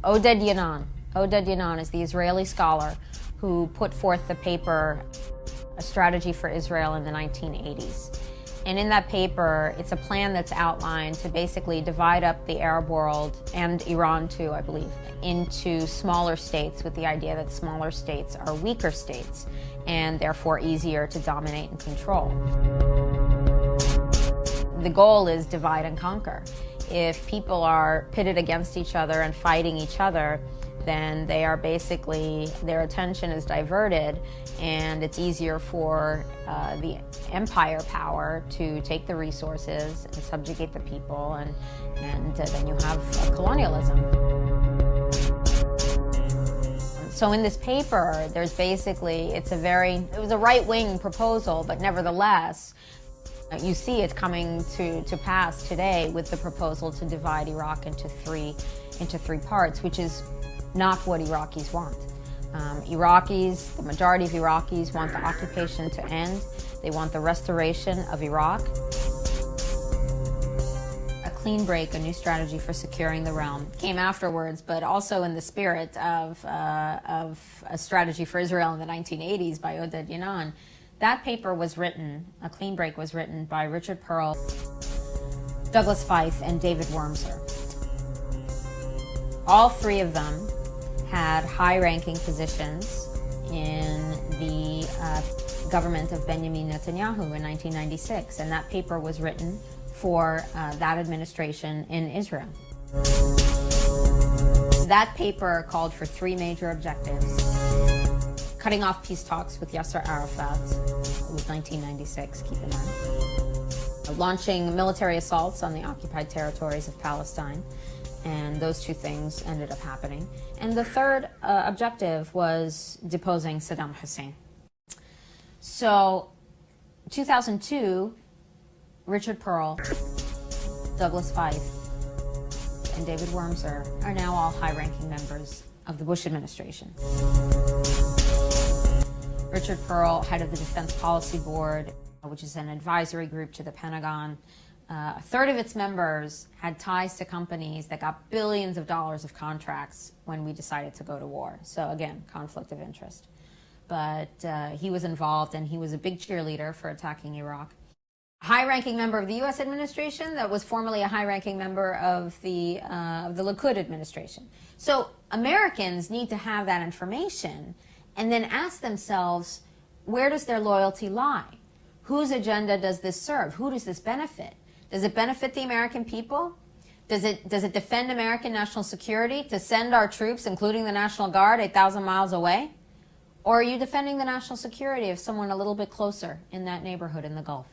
Oded Yanon. Oded Yanon is the Israeli scholar who put forth the paper, A Strategy for Israel in the 1980s. And in that paper, it's a plan that's outlined to basically divide up the Arab world, and Iran too, I believe, into smaller states with the idea that smaller states are weaker states and therefore easier to dominate and control. The goal is divide and conquer. If people are pitted against each other and fighting each other, then they are basically, their attention is diverted, and it's easier for the empire power to take the resources and subjugate the people, and then you have colonialism. So in this paper, there's basically, it was a right-wing proposal, but nevertheless, you see it coming to pass today with the proposal to divide Iraq into three parts, which is not what Iraqis want. Iraqis, the majority of Iraqis want the occupation to end. They want the restoration of Iraq. A clean break, a new strategy for securing the realm, came afterwards, but also in the spirit of A Strategy for Israel in the 1980s by Oded Yanon. That paper was written, A Clean Break was written by Richard Pearl, Douglas Feith, and David Wormser. All three of them had high-ranking positions in the government of Benjamin Netanyahu in 1996, and that paper was written for that administration in Israel. That paper called for three major objectives. Cutting off peace talks with Yasser Arafat, it was 1996, keep in mind. Launching military assaults on the occupied territories of Palestine, and those two things ended up happening. And the third objective was deposing Saddam Hussein. So, 2002, Richard Pearl, Douglas Feith, and David Wormser are now all high-ranking members of the Bush administration. Richard Pearl, head of the Defense Policy Board, which is an advisory group to the Pentagon. A third of its members had ties to companies that got billions of dollars of contracts when we decided to go to war. So again, conflict of interest. But he was involved, and he was a big cheerleader for attacking Iraq. A high-ranking member of the U.S. administration that was formerly a high-ranking member of the Likud administration. So Americans need to have that information and then ask themselves, where does their loyalty lie? Whose agenda does this serve? Who does this benefit? Does it benefit the American people? Does it defend American national security to send our troops, including the National Guard, 8,000 miles away? Or are you defending the national security of someone a little bit closer in that neighborhood in the Gulf?